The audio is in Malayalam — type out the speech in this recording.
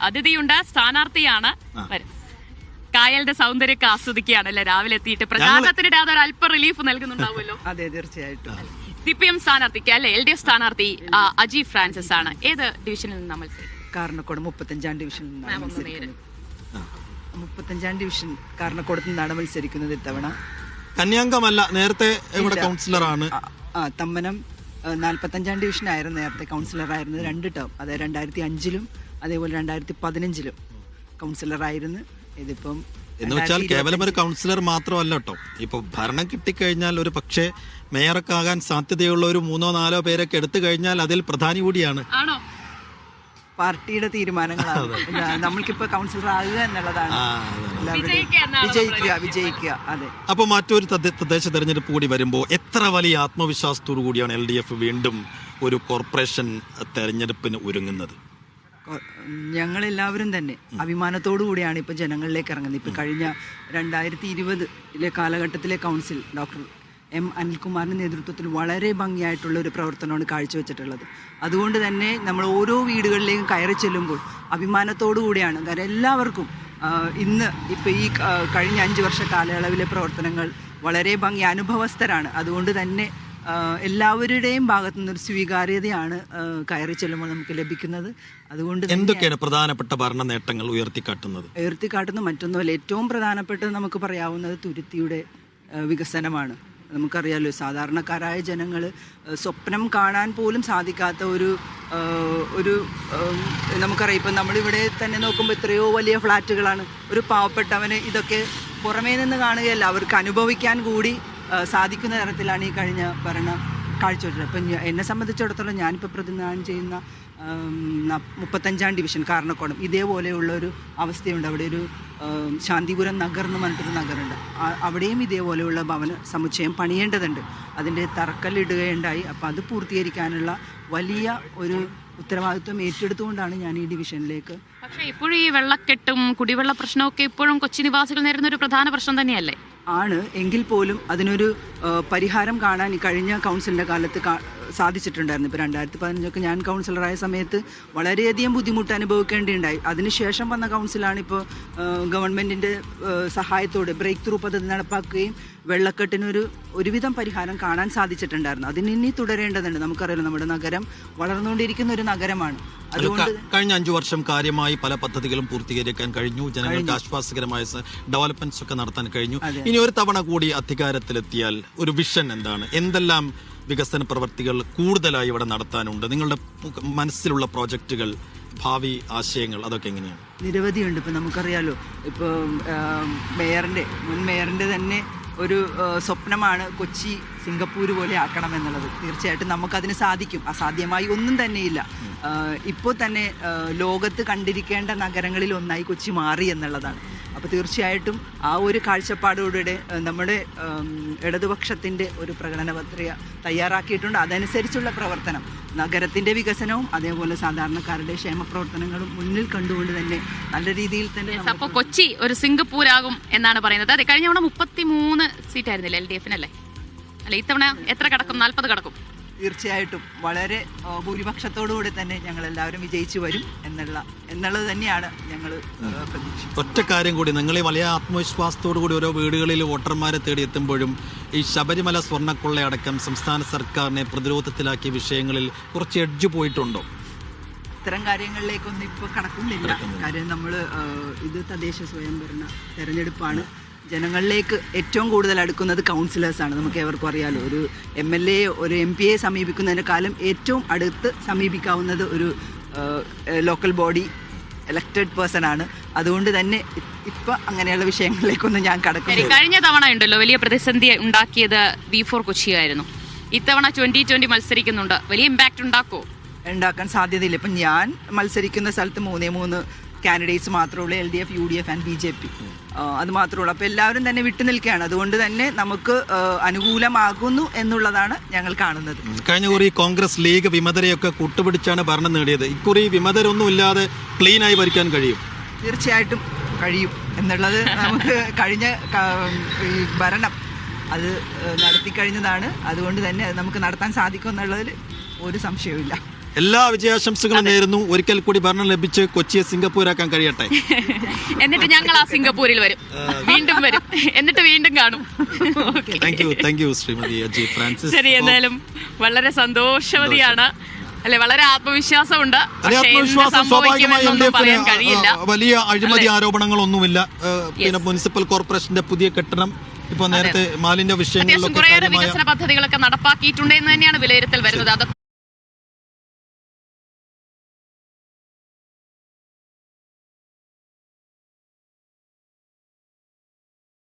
അതിഥിയുണ്ട്, സ്ഥാനാർത്ഥിയാണ്. കായലിന്റെ സൗന്ദര്യമൊക്കെ ആസ്വദിക്കുകയാണല്ലേ രാവിലെ എത്തിയിട്ട്? പ്രചാരണത്തിനിടെ അതൊരു അല്പ റിലീഫ് നൽകുന്നുണ്ടാവുമല്ലോ. അതെ, തീർച്ചയായിട്ടും. CPM സ്ഥാനാർത്ഥിക്ക് അല്ലെ LDF സ്ഥാനാർത്ഥി അജി ഫ്രാൻസിസ് ആണ്. ഏത് ഡിവിഷനിൽ നിന്ന് നമ്മൾ? കാരണക്കോട് 35-ാം ഡിവിഷനിൽ നിന്നാണ് 35-ാം ഡിവിഷൻ കാരണക്കോടത്ത് നിന്നാണ് മത്സരിക്കുന്നത് ഇത്തവണ. കന്യാംഗമല്ല, നേരത്തെ ഇവിടെ കൗൺസിലറാണ്. തമ്മനം 45-ാം ഡിവിഷനായിരുന്നു നേരത്തെ കൗൺസിലറായിരുന്നത് 2 ടേം. അതായത് 2005-ലും അതേപോലെ 2015-ലും കൗൺസിലറായിരുന്നു. ഇതിപ്പം എന്ന് വെച്ചാൽ കേവലം ഒരു കൗൺസിലർ മാത്രമല്ല കേട്ടോ. ഇപ്പൊ ഭരണം കിട്ടിക്കഴിഞ്ഞാൽ ഒരു പക്ഷേ മേയറൊക്കെ ആകാൻ സാധ്യതയുള്ള ഒരു 3-4 പേരൊക്കെ എടുത്തു കഴിഞ്ഞാൽ അതിൽ പ്രധാനി കൂടിയാണ്. പാർട്ടിയുടെ തീരുമാനങ്ങളാണ്. നമ്മൾക്കിപ്പോ കൗൺസിലർ ആകുക എന്നുള്ളതാണ്. വിജയിക്കുക. അതെ. അപ്പൊ മറ്റൊരു തദ്ദേശ തെരഞ്ഞെടുപ്പ് കൂടി വരുമ്പോ എത്ര വലിയ ആത്മവിശ്വാസത്തോടു കൂടിയാണ് LDF വീണ്ടും ഒരു കോർപ്പറേഷൻ തെരഞ്ഞെടുപ്പിന് ഒരുങ്ങുന്നത്? ഞങ്ങളെല്ലാവരും തന്നെ അഭിമാനത്തോടു കൂടിയാണ് ഇപ്പൊ ജനങ്ങളിലേക്ക് ഇറങ്ങുന്നത്. ഇപ്പൊ കഴിഞ്ഞ 2020 കാലഘട്ടത്തിലെ കൗൺസിൽ ഡോക്ടർ M. അനിൽകുമാറിന്റെ നേതൃത്വത്തിൽ വളരെ ഭംഗിയായിട്ടുള്ള ഒരു പ്രവർത്തനമാണ് കാഴ്ചവെച്ചിട്ടുള്ളത്. അതുകൊണ്ട് തന്നെ നമ്മൾ ഓരോ വീടുകളിലേക്കും കയറി ചെല്ലുമ്പോൾ അഭിമാനത്തോടു കൂടിയാണ്. കാരണം എല്ലാവർക്കും ഇന്ന് ഇപ്പം ഈ കഴിഞ്ഞ 5 വർഷ കാലയളവിലെ പ്രവർത്തനങ്ങൾ വളരെ ഭംഗി അനുഭവസ്ഥരാണ്. അതുകൊണ്ട് തന്നെ എല്ലാവരുടെയും ഭാഗത്തു നിന്നൊരു സ്വീകാര്യതയാണ് കയറി ചെല്ലുമ്പോൾ നമുക്ക് ലഭിക്കുന്നത്. അതുകൊണ്ട് എന്തൊക്കെയാണ് പ്രധാനപ്പെട്ട ഭരണ നേട്ടങ്ങൾ ഉയർത്തിക്കാട്ടുന്നത് മറ്റൊന്നുമല്ല, ഏറ്റവും പ്രധാനപ്പെട്ടത് നമുക്ക് പറയാവുന്നത് തുരുത്തിയുടെ വികസനമാണ്. നമുക്കറിയാമല്ലോ, സാധാരണക്കാരായ ജനങ്ങൾ സ്വപ്നം കാണാൻ പോലും സാധിക്കാത്ത ഒരു നമുക്കറിയാം. ഇപ്പം നമ്മളിവിടെ തന്നെ നോക്കുമ്പോൾ എത്രയോ വലിയ ഫ്ലാറ്റുകളാണ്. ഒരു പാവപ്പെട്ടവന് ഇതൊക്കെ പുറമേ നിന്ന് കാണുകയല്ല, അവർക്ക് അനുഭവിക്കാൻ കൂടി സാധിക്കുന്ന തരത്തിലാണ് ഈ കഴിഞ്ഞ ഭരണം കാഴ്ചവെച്ചത്. അപ്പം എന്നെ സംബന്ധിച്ചിടത്തോളം ഞാനിപ്പോൾ പ്രതിനിധാനം ചെയ്യുന്ന 35-ാം ഡിവിഷൻ കാരണക്കോണം ഇതേപോലെയുള്ള ഒരു അവസ്ഥയുണ്ട്. അവിടെ ഒരു ശാന്തിപുരം നഗർ എന്ന് പറഞ്ഞിട്ടൊരു നഗറുണ്ട്. അവിടെയും ഇതേപോലെയുള്ള ഭവന സമുച്ചയം പണിയേണ്ടതുണ്ട്. അതിൻ്റെ തറക്കല്ലിടുകയുണ്ടായി. അപ്പോൾ അത് പൂർത്തീകരിക്കാനുള്ള വലിയ ഒരു ഉത്തരവാദിത്വം ഏറ്റെടുത്തുകൊണ്ടാണ് ഞാൻ ഈ ഡിവിഷനിലേക്ക്. പക്ഷേ ഇപ്പോഴും ഈ വെള്ളക്കെട്ടും കുടിവെള്ള പ്രശ്നമൊക്കെ ഇപ്പോഴും കൊച്ചി നിവാസികൾ നേരിടുന്ന ഒരു പ്രധാന പ്രശ്നം തന്നെയല്ലേ? ആണ്. എങ്കിൽ പോലും അതിനൊരു പരിഹാരം കാണാൻ ഈ കഴിഞ്ഞ കൗൺസിലിൻ്റെ കാലത്ത് സാധിച്ചിട്ടുണ്ടായിരുന്നു. ഇപ്പോൾ 2015 ഞാൻ കൗൺസിലറായ സമയത്ത് വളരെയധികം ബുദ്ധിമുട്ട് അനുഭവിക്കേണ്ടിയുണ്ടായി. അതിനുശേഷം വന്ന കൗൺസിലാണ് ഇപ്പോൾ ഗവൺമെൻറ്റിൻ്റെ സഹായത്തോടെ ബ്രേക്ക് ത്രൂ പദ്ധതി നടപ്പാക്കുകയും വെള്ളക്കെട്ടിനൊരു ഒരുവിധം പരിഹാരം കാണാൻ സാധിച്ചിട്ടുണ്ടായിരുന്നു. അതിനി തുടരേണ്ടതുണ്ട്. നമുക്കറിയാലോ, നമ്മുടെ നഗരം വളർന്നുകൊണ്ടിരിക്കുന്ന ഒരു നഗരമാണ്. അതുകൊണ്ട് കഴിഞ്ഞ 5 വർഷം കാര്യമായി പല പദ്ധതികളും പൂർത്തീകരിക്കാൻ കഴിഞ്ഞു. ജനങ്ങൾക്ക് ആശ്വാസകരമായ ഡെവലപ്മെന്റ്സ് ഒക്കെ നടത്താൻ കഴിഞ്ഞു. ഇനി ഒരു തവണ കൂടി അധികാരത്തിലെത്തിയാൽ ഒരു വിഷൻ എന്താണ്? എന്തെല്ലാം വികസന പ്രവർത്തികൾ കൂടുതലായി ഇവിടെ നടത്താനുണ്ട്? നിങ്ങളുടെ മനസ്സിലുള്ള പ്രോജക്റ്റുകൾ, ഭാവി ആശയങ്ങൾ, അതൊക്കെ എങ്ങനെയാണ്? നിരവധിയുണ്ട്. ഇപ്പം നമുക്കറിയാലോ, ഇപ്പോൾ മുൻ മേയറിൻ്റെ തന്നെ ഒരു സ്വപ്നമാണ് കൊച്ചി സിംഗപ്പൂർ പോലെ ആക്കണമെന്നുള്ളത്. തീർച്ചയായിട്ടും നമുക്കതിന് സാധിക്കും. അസാധ്യമായി ഒന്നും തന്നെയില്ല. ഇപ്പോൾ തന്നെ ലോകത്ത് കണ്ടിരിക്കേണ്ട നഗരങ്ങളിൽ ഒന്നായി കൊച്ചി മാറി എന്നുള്ളതാണ്. അപ്പോൾ തീർച്ചയായിട്ടും ആ ഒരു കാഴ്ചപ്പാടോടെ നമ്മുടെ ഇടതുപക്ഷത്തിൻ്റെ ഒരു പ്രകടന പത്രിക തയ്യാറാക്കിയിട്ടുണ്ട്. അതനുസരിച്ചുള്ള പ്രവർത്തനം, നഗരത്തിൻ്റെ വികസനവും അതേപോലെ സാധാരണക്കാരുടെ ക്ഷേമ പ്രവർത്തനങ്ങളും മുന്നിൽ കണ്ടുകൊണ്ട് തന്നെ നല്ല രീതിയിൽ തന്നെ. അപ്പോൾ കൊച്ചി ഒരു സിംഗപ്പൂരാകും എന്നാണ് പറയുന്നത്. അതെ, കഴിഞ്ഞ തവണ 33 സീറ്റായിരുന്നില്ല LDF-നല്ലേ? അല്ല, ഇത്തവണ എത്ര കടക്കും? 40 കടക്കും? തീർച്ചയായിട്ടും വളരെ ഭൂരിപക്ഷത്തോടുകൂടി തന്നെ ഞങ്ങൾ എല്ലാവരും വിജയിച്ചു വരും എന്നുള്ളത് തന്നെയാണ് ഞങ്ങൾ പ്രതീക്ഷിക്കുന്നത്. ഒറ്റ കാര്യം കൂടി, നിങ്ങൾ ഈ വലിയ ആത്മവിശ്വാസത്തോടു കൂടി ഓരോ വീടുകളിൽ വോട്ടർമാരെ തേടി എത്തുമ്പോഴും ഈ ശബരിമല സ്വർണ്ണക്കൊള്ളയടക്കം സംസ്ഥാന സർക്കാരിനെ പ്രതിരോധത്തിലാക്കിയ വിഷയങ്ങളിൽ കുറച്ച് എഡ്ജ് പോയിട്ടുണ്ടോ? ഇത്തരം കാര്യങ്ങളിലേക്കൊന്നും ഇപ്പോൾ കടക്കുന്നില്ല. കാര്യം നമ്മൾ ഇത് തദ്ദേശ സ്വയംഭരണ തെരഞ്ഞെടുപ്പാണ്. ജനങ്ങളിലേക്ക് ഏറ്റവും കൂടുതൽ അടുക്കുന്നത് കൗൺസിലേഴ്സാണ്. നമുക്ക് ഏവർക്കും അറിയാലോ, ഒരു MLA ഒരു MP-യെ സമീപിക്കുന്നതിനേക്കാളും ഏറ്റവും അടുത്ത് സമീപിക്കാവുന്നത് ഒരു ലോക്കൽ ബോഡി എലക്റ്റഡ് പേഴ്സൺ ആണ്. അതുകൊണ്ട് തന്നെ ഇപ്പം അങ്ങനെയുള്ള വിഷയങ്ങളിലേക്കൊന്നും ഞാൻ കടക്കുന്നില്ല. കഴിഞ്ഞ തവണ ഉണ്ടല്ലോ വലിയ പ്രതിസന്ധി ഉണ്ടാക്കിയത് V4 കൊച്ചിയായിരുന്നു. ഇത്തവണ 2020 മത്സരിക്കുന്നുണ്ട്. വലിയ ഇമ്പാക്റ്റ് ഉണ്ടാക്കാൻ സാധ്യതയില്ല. ഇപ്പം ഞാൻ മത്സരിക്കുന്ന സ്ഥലത്ത് 3 കാൻഡിഡേറ്റ്സ് മാത്രമേ ഉള്ളൂ, LDF, UDF ആൻഡ് BJP. അത് മാത്രമേ ഉള്ളൂ. അപ്പോൾ എല്ലാവരും തന്നെ വിട്ടു നിൽക്കുകയാണ്. അതുകൊണ്ട് തന്നെ നമുക്ക് അനുകൂലമാകുന്നു എന്നുള്ളതാണ് ഞങ്ങൾ കാണുന്നത്. കഴിഞ്ഞ കുറി കോൺഗ്രസ് ലീഗ് വിമതരെയൊക്കെ കൂട്ടുപിടിച്ചാണ് ഭരണം നേടിയത്. ഇക്കുറി വിമതരൊന്നും ഇല്ലാതെ ക്ലീനായി ഭരിക്കാൻ കഴിയും? തീർച്ചയായിട്ടും കഴിയും എന്നുള്ളത് നമുക്ക് കഴിഞ്ഞ ഭരണം അത് നടത്തിക്കഴിഞ്ഞതാണ്. അതുകൊണ്ട് തന്നെ അത് നമുക്ക് നടത്താൻ സാധിക്കും എന്നുള്ളതിൽ ഒരു സംശയവുമില്ല. എല്ലാ വിജയാശംസകളും നേരുന്നു. ഒരിക്കൽ കൂടി ഭരണം ലഭിച്ച് കൊച്ചിയെ സിംഗപ്പൂരാക്കാൻ കഴിയട്ടെ. എന്നിട്ട് ഞങ്ങൾ ആ സിംഗപ്പൂരിൽ വരും, വീണ്ടും വരും, എന്നിട്ട് വീണ്ടും കാണും. Thank you Shrimati Ajay Francis. ശരി, എന്തായാലും വളരെ സന്തോഷവതിയാണ് അല്ലെ, വളരെ ആത്മവിശ്വാസമുണ്ട്. സ്വാഭാവികമായി വലിയ അഴിമതി ആരോപണങ്ങളൊന്നുമില്ല. പിന്നെ മുനിസിപ്പൽ കോർപ്പറേഷന്റെ പുതിയ കെട്ടിടം, ഇപ്പൊ നേരത്തെ മാലിന്യ വിഷയങ്ങളിലൊക്കെ വികസന പദ്ധതികളൊക്കെ നടപ്പാക്കിയിട്ടുണ്ട് എന്ന് തന്നെയാണ് വിലയിരുത്തൽ വരുന്നത്.